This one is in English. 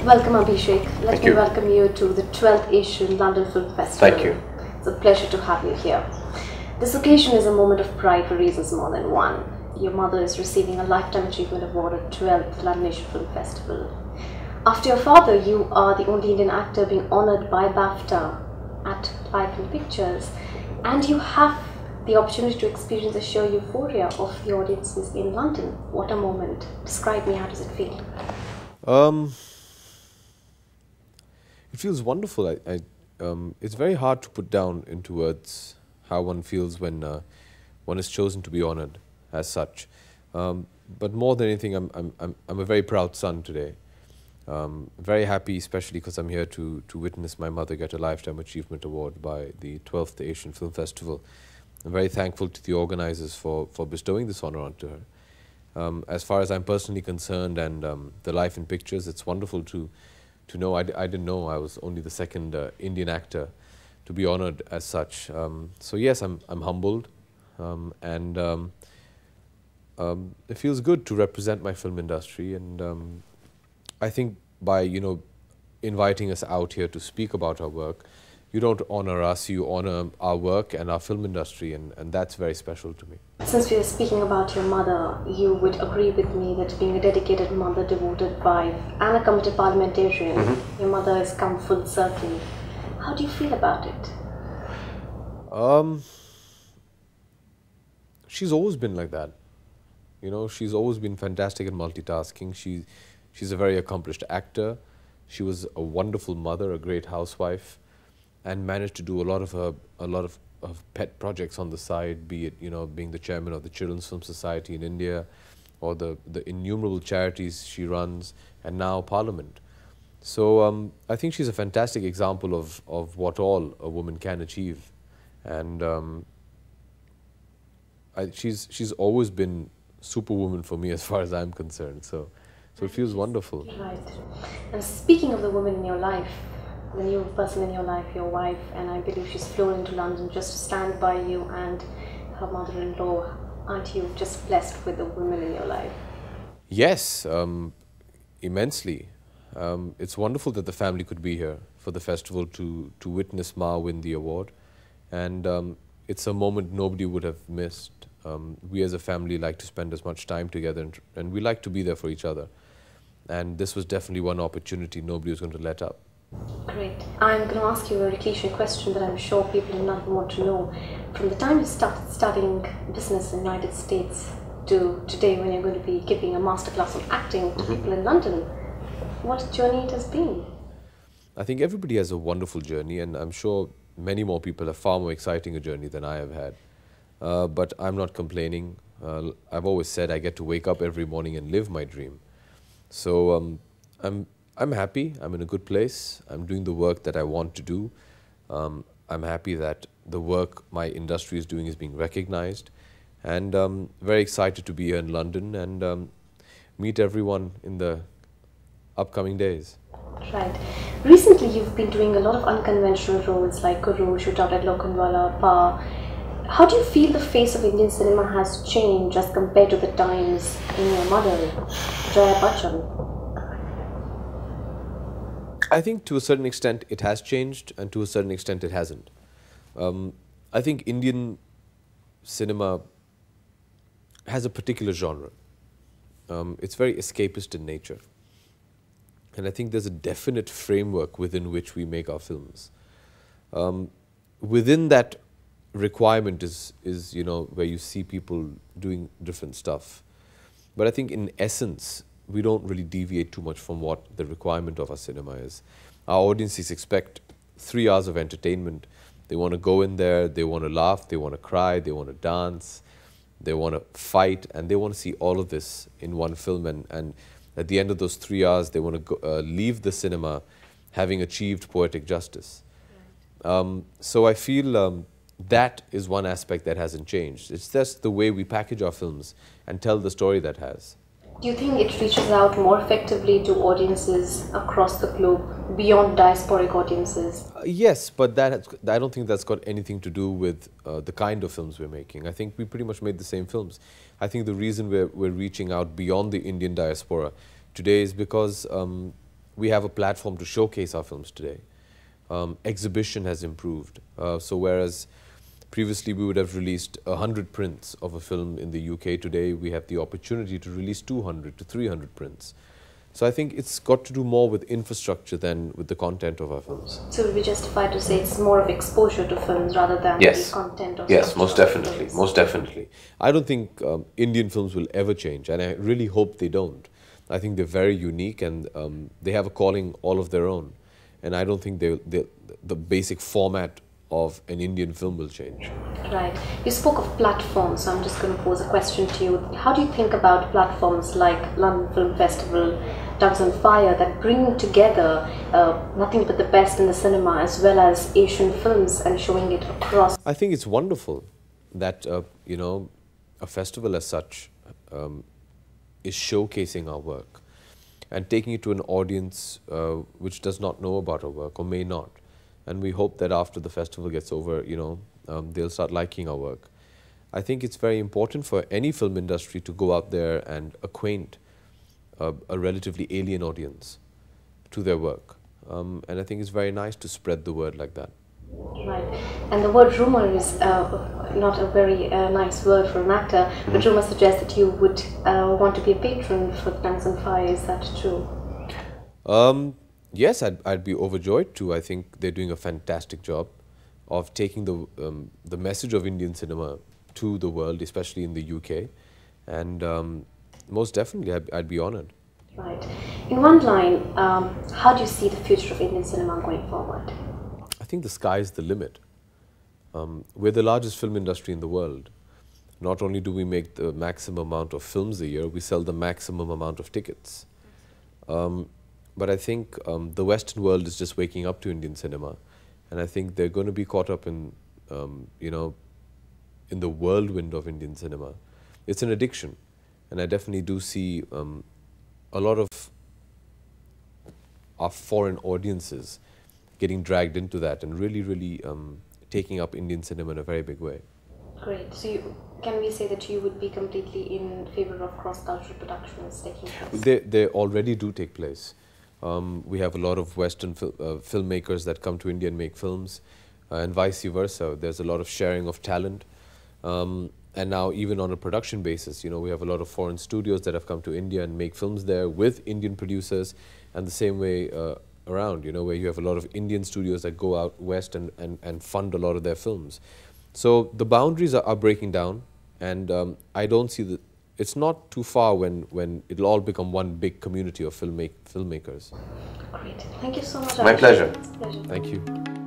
Welcome, Abhishek. Let Thank me you. welcome you to the 12th Asian London Film Festival. Thank you. It's a pleasure to have you here. This occasion is a moment of pride for reasons more than one. Your mother is receiving a Lifetime Achievement Award at 12th London Asian Film Festival. After your father, you are the only Indian actor being honoured by BAFTA at Life in Pictures, and you have the opportunity to experience the sheer euphoria of the audiences in London. What a moment. Describe me, how does it feel? It feels wonderful. It's very hard to put down into words how one feels when one is chosen to be honoured as such. But more than anything, I'm a very proud son today. Very happy, especially because I'm here to witness my mother get a Lifetime Achievement Award by the 12th Asian Film Festival. I'm very thankful to the organisers for bestowing this honour onto her. As far as I'm personally concerned and the Life in Pictures, it's wonderful to know. I didn't know I was only the second Indian actor to be honoured as such. So yes, I'm humbled, and it feels good to represent my film industry. And I think by inviting us out here to speak about our work, you don't honour us, you honour our work and our film industry, and that's very special to me. Since we are speaking about your mother, you would agree with me that being a dedicated mother, devoted wife, and a committed parliamentarian, your mother has come full circle. How do you feel about it? She's always been like that. She's always been fantastic at multitasking. She's a very accomplished actor. She was a wonderful mother, a great housewife, and managed to do a lot of pet projects on the side, be it being the chairman of the Children's Film Society in India, or the innumerable charities she runs, and now Parliament. So I think she's a fantastic example of what all a woman can achieve, and she's always been superwoman for me as far as I'm concerned. So it feels wonderful. Right. And speaking of the woman in your life, the new person in your life, your wife, and I believe she's flown into London just to stand by you and her mother-in-law. Aren't you just blessed with the women in your life? Yes, immensely. It's wonderful that the family could be here for the festival to witness Ma win the award, and it's a moment nobody would have missed. We as a family like to spend as much time together, and we like to be there for each other. And this was definitely one opportunity nobody was going to let up. Great. I'm going to ask you a very cliche question that I'm sure people in London want to know. From the time you started studying business in the United States to today, when you're going to be giving a masterclass on acting to people in London, what journey it has been? I think everybody has a wonderful journey, and I'm sure many more people have far more exciting a journey than I have had. But I'm not complaining. I've always said I get to wake up every morning and live my dream. So I'm happy. I'm in a good place. I'm doing the work that I want to do. I'm happy that the work my industry is doing is being recognized, and very excited to be here in London and meet everyone in the upcoming days. Right. Recently, you've been doing a lot of unconventional roles like Guru, Shootout at Lokhandwala, Pa. How do you feel the face of Indian cinema has changed as compared to the times in your mother, Jaya Bachchan? I think to a certain extent it has changed, and to a certain extent it hasn't. I think Indian cinema has a particular genre. It's very escapist in nature. And I think there's a definite framework within which we make our films. Within that requirement is where you see people doing different stuff. But I think in essence, we don't really deviate too much from what the requirement of our cinema is. Our audiences expect 3 hours of entertainment. They want to go in there, they want to laugh, they want to cry, they want to dance, they want to fight, and they want to see all of this in one film. And at the end of those 3 hours, they want to go, leave the cinema having achieved poetic justice. So I feel that is one aspect that hasn't changed. It's just the way we package our films and tell the story that has. Do you think it reaches out more effectively to audiences across the globe, beyond diasporic audiences? Yes, but I don't think that's got anything to do with the kind of films we're making. I think we pretty much made the same films. I think the reason we're reaching out beyond the Indian diaspora today is because we have a platform to showcase our films today. Exhibition has improved. So whereas previously we would have released 100 prints of a film in the UK, today we have the opportunity to release 200 to 300 prints. So I think it's got to do more with infrastructure than with the content of our films. So would we justify to say it's more of exposure to films rather than the content of Yes, most definitely, most definitely. I don't think Indian films will ever change, and I really hope they don't. I think they're very unique, and they have a calling all of their own. And I don't think the basic format of an Indian film will change. Right. You spoke of platforms, so I'm just going to pose a question to you. How do you think about platforms like London Film Festival, Dogs on Fire, that bring together nothing but the best in the cinema as well as Asian films and showing it across? I think it's wonderful that, you know, a festival as such is showcasing our work and taking it to an audience which does not know about our work or may not. And we hope that after the festival gets over, you know, they'll start liking our work. I think it's very important for any film industry to go out there and acquaint a relatively alien audience to their work. And I think it's very nice to spread the word like that. Right. And the word rumor is not a very nice word for an actor, but rumor suggests that you would want to be a patron for Dogs on Fire. Is that true? Yes, I'd be overjoyed to. I think they're doing a fantastic job of taking the message of Indian cinema to the world, especially in the UK. And most definitely, I'd be honored. Right. In one line, how do you see the future of Indian cinema going forward? I think the sky is the limit. We're the largest film industry in the world. Not only do we make the maximum amount of films a year, we sell the maximum amount of tickets. But I think the Western world is just waking up to Indian cinema, and I think they're going to be caught up in, you know, in the whirlwind of Indian cinema. It's an addiction, and I definitely do see a lot of our foreign audiences getting dragged into that and really taking up Indian cinema in a very big way. Great. So can we say that you would be completely in favor of cross-cultural productions taking place? They already do take place. We have a lot of Western filmmakers that come to India and make films, and vice versa. There's a lot of sharing of talent. And now even on a production basis, you know, we have a lot of foreign studios that have come to India and make films there with Indian producers, and the same way around, you know, where you have a lot of Indian studios that go out west and fund a lot of their films. So the boundaries are breaking down, and I don't see that it's not too far when it'll all become one big community of filmmakers. Great. Thank you so much. My pleasure. It's a pleasure. Thank you.